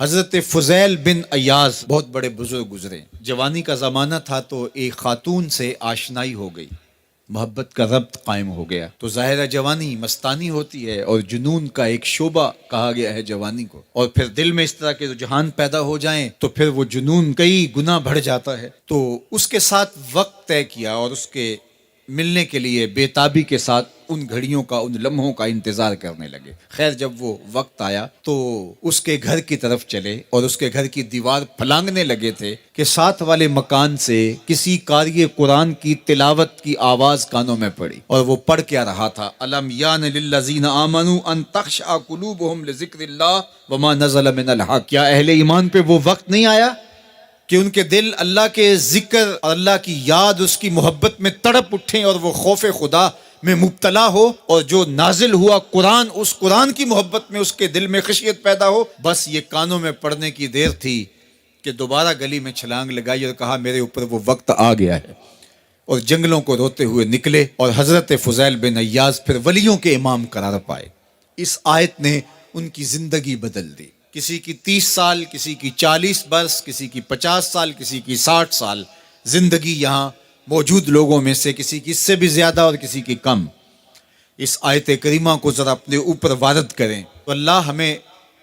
حضرت فضیل بن ایاز بہت بڑے بزرگ گزرے. جوانی کا زمانہ تھا تو ایک خاتون سے آشنائی ہو گئی، محبت کا ربط قائم ہو گیا. تو ظاہر جوانی مستانی ہوتی ہے اور جنون کا ایک شعبہ کہا گیا ہے جوانی کو، اور پھر دل میں اس طرح کے رجحان پیدا ہو جائیں تو پھر وہ جنون کئی گنا بڑھ جاتا ہے. تو اس کے ساتھ وقت طے کیا اور اس کے ملنے کے لیے بے تابی کے ساتھ ان گھڑیوں کا، ان لمحوں کا انتظار کرنے لگے. خیر جب وہ وقت آیا تو اس کے گھر کی طرف چلے اور اس کے گھر کی دیوار پھلانگنے لگے تھے کہ ساتھ والے مکان سے کسی قاری قرآن کی تلاوت کی آواز کانوں میں پڑی. اور وہ پڑھ کیا رہا تھا، الم یان للذین آمنوا ان تخشع قلوبهم لذکر اللہ وما نزل من الحق. کیا اہل ایمان پہ وہ وقت نہیں آیا کہ ان کے دل اللہ کے ذکر اور اللہ کی یاد، اس کی محبت میں تڑپ اٹھیں اور وہ خوف خدا میں مبتلا ہو، اور جو نازل ہوا قرآن، اس قرآن کی محبت میں اس کے دل میں خشیت پیدا ہو. بس یہ کانوں میں پڑنے کی دیر تھی کہ دوبارہ گلی میں چھلانگ لگائی اور کہا میرے اوپر وہ وقت آ گیا ہے، اور جنگلوں کو روتے ہوئے نکلے. اور حضرت فضیل بن ایاز پھر ولیوں کے امام قرار پائے. اس آیت نے ان کی زندگی بدل دی. کسی کی 30 سال، کسی کی 40 برس، کسی کی 50 سال، کسی کی 60 سال زندگی یہاں موجود لوگوں میں سے کسی کی اس سے بھی زیادہ اور کسی کی کم. اس آیت کریمہ کو ذرا اپنے اوپر وارد کریں تو اللہ ہمیں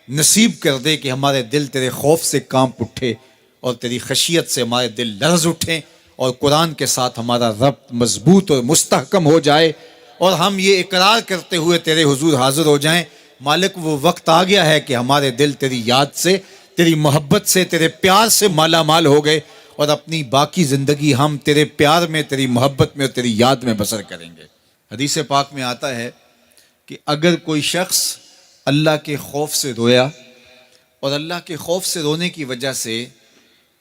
نصیب کر دے کہ ہمارے دل تیرے خوف سے کانپ اٹھے اور تیری خشیت سے ہمارے دل لرز اٹھیں، اور قرآن کے ساتھ ہمارا ربط مضبوط اور مستحکم ہو جائے، اور ہم یہ اقرار کرتے ہوئے تیرے حضور حاضر ہو جائیں، مالک وہ وقت آ گیا ہے کہ ہمارے دل تیری یاد سے، تیری محبت سے، تیرے پیار سے مالا مال ہو گئے، اور اپنی باقی زندگی ہم تیرے پیار میں، تیری محبت میں اور تیری یاد میں بسر کریں گے. حدیث پاک میں آتا ہے کہ اگر کوئی شخص اللہ کے خوف سے رویا اور اللہ کے خوف سے رونے کی وجہ سے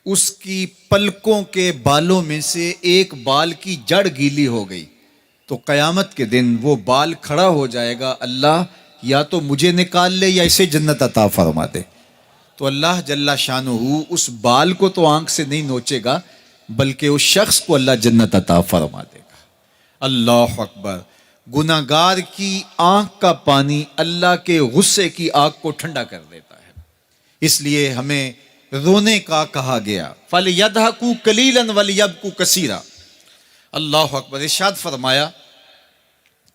اس کی پلکوں کے بالوں میں سے ایک بال کی جڑ گیلی ہو گئی تو قیامت کے دن وہ بال کھڑا ہو جائے گا، اللہ یا تو مجھے نکال لے یا اسے جنت عطا فرما دے. تو اللہ جل شانہ اس بال کو تو آنکھ سے نہیں نوچے گا، بلکہ اس شخص کو اللہ جنت عطا فرما دے گا. اللہ اکبر. گناہگار کی آنکھ کا پانی اللہ کے غصے کی آگ کو ٹھنڈا کر دیتا ہے. اس لیے ہمیں رونے کا کہا گیا، فَلْيَضْحَكُوا قَلِيلًا وَلْيَبْكُوا كَثِيرًا. اللہ اکبر. ارشاد فرمایا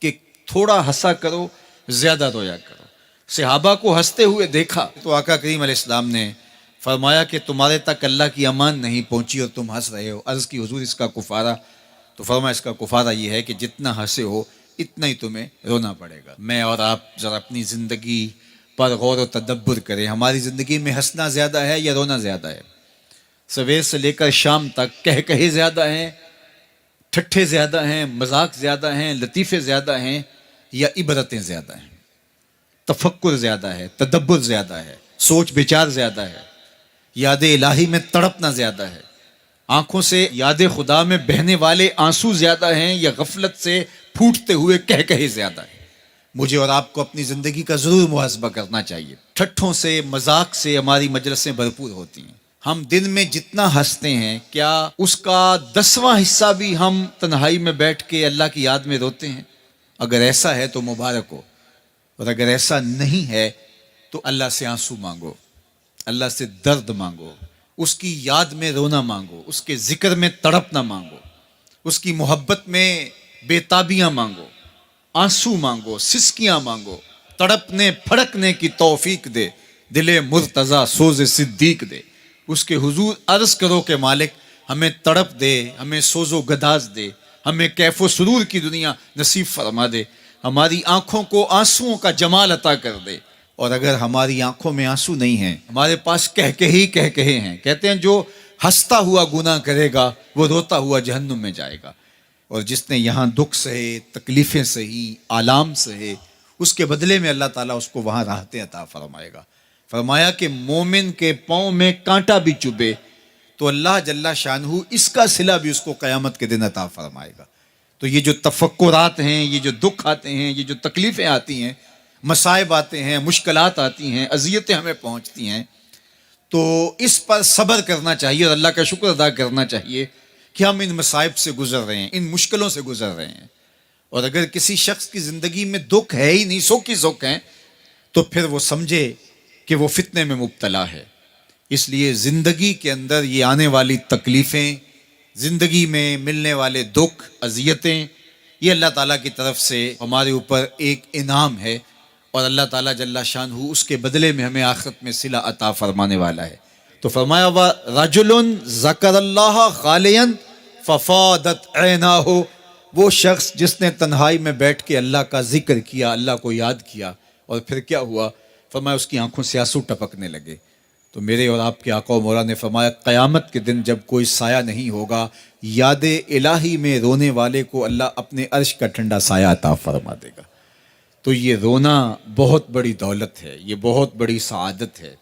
کہ تھوڑا ہنسا کرو، زیادہ رویا کرو. صحابہ کو ہنستے ہوئے دیکھا تو آقا کریم علیہ السلام نے فرمایا کہ تمہارے تک اللہ کی امان نہیں پہنچی اور تم ہنس رہے ہو. عرض کی حضور اس کا کفارہ؟ تو فرمایا اس کا کفارہ یہ ہے کہ جتنا ہنسے ہو اتنا ہی تمہیں رونا پڑے گا. میں اور آپ ذرا اپنی زندگی پر غور و تدبر کریں. ہماری زندگی میں ہنسنا زیادہ ہے یا رونا زیادہ ہے؟ سویر سے لے کر شام تک کہے زیادہ ہیں، ٹھٹھے زیادہ ہیں، مذاق زیادہ ہیں، لطیفے زیادہ ہیں، یا عبرتیں زیادہ ہیں؟ تفکر زیادہ ہے، تدبر زیادہ ہے، سوچ بچار زیادہ ہے، یاد الہی میں تڑپنا زیادہ ہے، آنکھوں سے یاد خدا میں بہنے والے آنسو زیادہ ہیں، یا غفلت سے پھوٹتے ہوئے کہے زیادہ ہیں؟ مجھے اور آپ کو اپنی زندگی کا ضرور محاسبہ کرنا چاہیے. ٹھٹھوں سے، مذاق سے ہماری مجلسیں بھرپور ہوتی ہیں. ہم دن میں جتنا ہنستے ہیں کیا اس کا 10واں حصہ بھی ہم تنہائی میں بیٹھ کے اللہ کی یاد میں روتے ہیں؟ اگر ایسا ہے تو مبارک ہو، اور اگر ایسا نہیں ہے تو اللہ سے آنسو مانگو، اللہ سے درد مانگو، اس کی یاد میں رونا مانگو، اس کے ذکر میں تڑپنا مانگو، اس کی محبت میں بے تابیاں مانگو، آنسو مانگو، سسکیاں مانگو. تڑپنے پھڑکنے کی توفیق دے، دل مرتضیٰ سوز صدیق دے. اس کے حضور عرض کرو کہ مالک ہمیں تڑپ دے، ہمیں سوز و گداز دے، ہمیں کیف و سرور کی دنیا نصیب فرما دے، ہماری آنکھوں کو آنسوؤں کا جمال عطا کر دے. اور اگر ہماری آنکھوں میں آنسو نہیں ہیں، ہمارے پاس کہے ہیں، کہتے ہیں جو ہنستا ہوا گناہ کرے گا وہ روتا ہوا جہنم میں جائے گا، اور جس نے یہاں دکھ سہے، تکلیفیں سہی، آلام سہے، اس کے بدلے میں اللہ تعالیٰ اس کو وہاں راحتیں عطا فرمائے گا. فرمایا کہ مومن کے پاؤں میں کانٹا بھی چبھے تو اللہ جل شانہ اس کا صلہ بھی اس کو قیامت کے دن عطا فرمائے گا. تو یہ جو تفکرات ہیں، یہ جو دکھ آتے ہیں، یہ جو تکلیفیں آتی ہیں، مصائب آتے ہیں، مشکلات آتی ہیں، اذیتیں ہمیں پہنچتی ہیں، تو اس پر صبر کرنا چاہیے اور اللہ کا شکر ادا کرنا چاہیے کہ ہم ان مصائب سے گزر رہے ہیں، ان مشکلوں سے گزر رہے ہیں. اور اگر کسی شخص کی زندگی میں دکھ ہے ہی نہیں، سکھ ہی سکھ ہیں، تو پھر وہ سمجھے کہ وہ فتنے میں مبتلا ہے. اس لیے زندگی کے اندر یہ آنے والی تکلیفیں، زندگی میں ملنے والے دکھ، اذیتیں، یہ اللہ تعالیٰ کی طرف سے ہمارے اوپر ایک انعام ہے، اور اللہ تعالیٰ جل شانہ اس کے بدلے میں ہمیں آخرت میں صلہ عطا فرمانے والا ہے. تو فرمایا رجل ذکر اللہ خالیا ففاضت عیناہ، وہ شخص جس نے تنہائی میں بیٹھ کے اللہ کا ذکر کیا، اللہ کو یاد کیا، اور پھر کیا ہوا؟ فرمایا اس کی آنکھوں سے آنسو ٹپکنے لگے. تو میرے اور آپ کے آقا و مولا نے فرمایا قیامت کے دن جب کوئی سایہ نہیں ہوگا، یاد الہی میں رونے والے کو اللہ اپنے عرش کا ٹھنڈا سایہ عطا فرما دے گا. تو یہ رونا بہت بڑی دولت ہے، یہ بہت بڑی سعادت ہے.